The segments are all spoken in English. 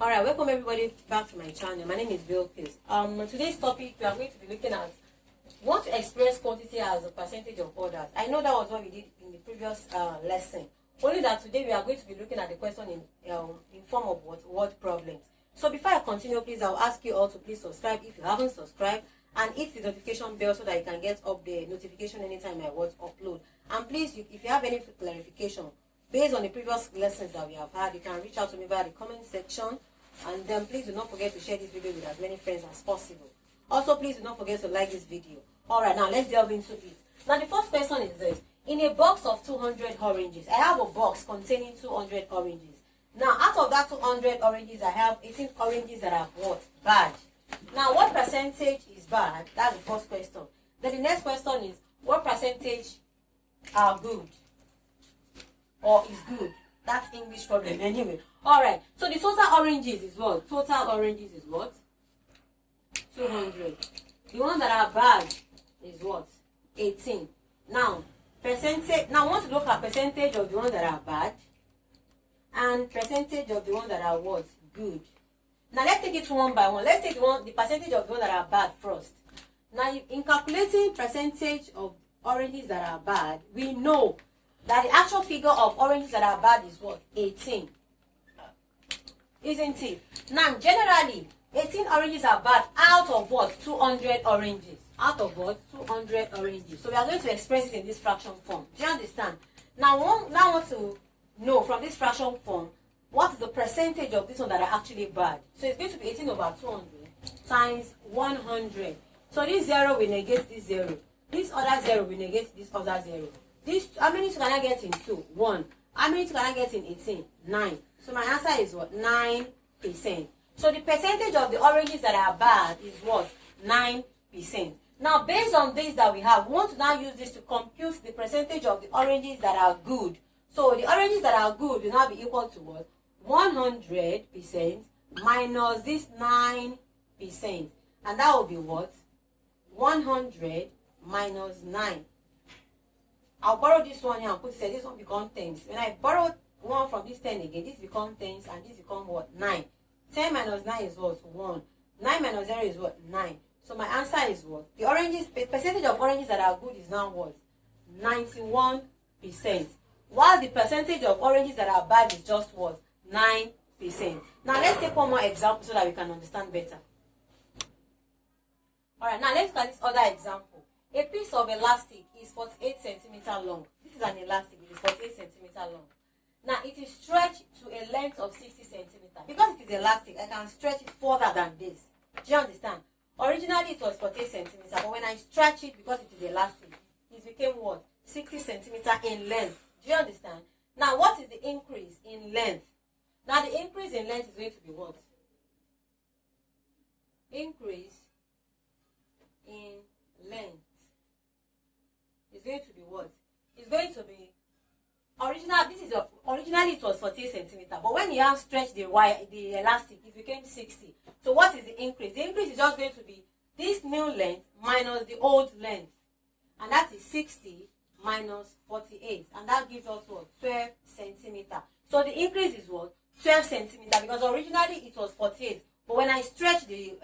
Alright, welcome everybody back to my channel. My name is Bilkis. Today's topic we are going to be looking at what to express quantity as a percentage of orders. I know that was what we did in the previous lesson. Only that today we are going to be looking at the question in form of word problems. So before I continue, please I'll ask you all to please subscribe if you haven't subscribed, and hit the notification bell so that you can get up the notification anytime my words upload. And please, if you have any clarification based on the previous lessons that we have had, you can reach out to me via the comment section. And then please do not forget to share this video with as many friends as possible. Also, please do not forget to like this video. Alright, now let's delve into it. Now the first question is this. In a box of 200 oranges, I have a box containing 200 oranges. Now out of that 200 oranges, I have 18 oranges that are what? Bad. Now what percentage is bad? That's the first question. Then the next question is, what percentage are good? Or is good? That's English problem anyway. Alright, so the total oranges is what? Total oranges is what? 200. The ones that are bad is what? 18. Now, percentage. Now, I want to look at percentage of the ones that are bad and percentage of the ones that are what? Good. Now, let's take it one by one. Let's take the percentage of the ones that are bad first. Now, in calculating percentage of oranges that are bad, we know that the actual figure of oranges that are bad is what? 18. Isn't it? Now, generally, 18 oranges are bad out of what? 200 oranges. Out of what? 200 oranges. So we are going to express it in this fraction form. Do you understand? Now, I want to know from this fraction form, what is the percentage of this one that are actually bad? So it's going to be 18 over 200 times 100. So this 0 will negate this 0. This other 0 will negate this other 0. This, how many can I get in 2? 1. How many can I get in 18? 9. So my answer is what? 9%. So the percentage of the oranges that are bad is what? 9%. Now, based on this that we have, we want to now use this to compute the percentage of the oranges that are good. So the oranges that are good will now be equal to what? 100% minus this 9%. And that will be what? 100 minus 9. I'll borrow this one here and put this one become 10. When I borrow one from this 10 again, this becomes 10 and this becomes what? 9. 10 minus 9 is what? 1. 9 minus 0 is what? 9. So my answer is what? The oranges, the percentage of oranges that are good is now what? 91%. While the percentage of oranges that are bad is just what? 9%. Now let's take one more example so that we can understand better. Alright, now let's look at this other example. A piece of elastic is 48 centimeters long. This is an elastic, it is 48 centimeters long. Now it is stretched to a length of 60 centimeters. Because it is elastic, I can stretch it further than this. Do you understand? Originally it was 48 centimeters, but when I stretch it because it is elastic, it became what? 60 centimeters in length. Do you understand? Now what is the increase in length? Now the increase in length is going to be what? Increase in length is going to be what? It's going to be originally it was 48 centimeters, but when you have stretched the elastic, it became 60. So what is the increase? The increase is just going to be this new length minus the old length, and that is 60 minus 48, and that gives us what? 12 centimeters. So the increase is what? 12 centimeters, because originally it was 48, but when I stretch the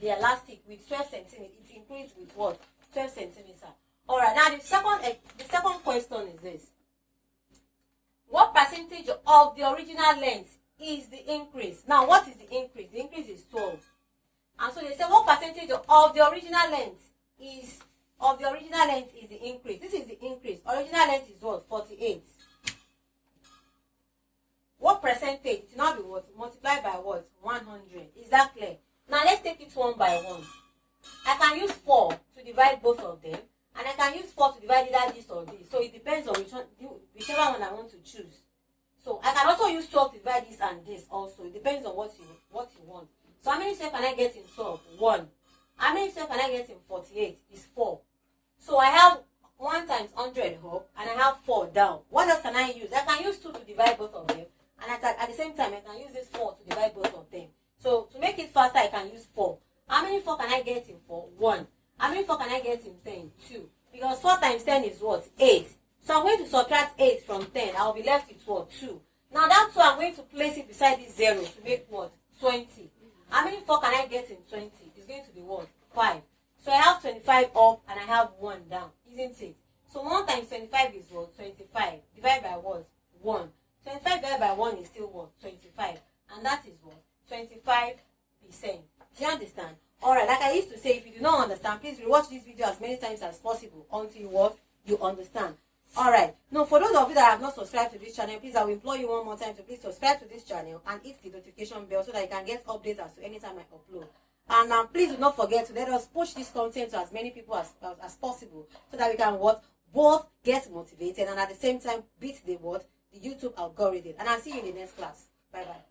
elastic with 12 centimeters, it increased with what? 12 centimeters. Alright, now the second question is this. What percentage of the original length is the increase? Now, what is the increase? The increase is 12. And so they say, what percentage of the original length is the increase? This is the increase. Original length is what? 48. What percentage? It will now be what? Multiplied by what? 100. Is that clear? Now, let's take it one by one. I can use 4 to divide both of them. And I can use 4 to divide either this or this. So it depends on whichever one I want to choose. So I can also use 12 to divide this and this also. It depends on what you want. So how many steps can I get in 12? 1. How many steps can I get in 48? Is 4. So I have 1 times 100 up and I have 4 down. What else can I use? I can use 2 to divide both of them. And at the same time, I can use this 4 to divide both of them. So to make it faster, I can use 4. How many 4 can I get in 4? 1. How many 4 can I get in 10? 2. Because 4 times 10 is what? 8. So I'm going to subtract 8 from 10. I'll be left with what? 2. Now that 2, I'm going to place it beside this 0 to make what? 12. many times as possible until you understand. All right. Now, for those of you that have not subscribed to this channel, please, I will implore you one more time to please subscribe to this channel and hit the notification bell so that you can get updates as to anytime I upload. And please do not forget to let us push this content to as many people as possible so that we can both get motivated and at the same time beat the YouTube algorithm. And I'll see you in the next class. Bye bye.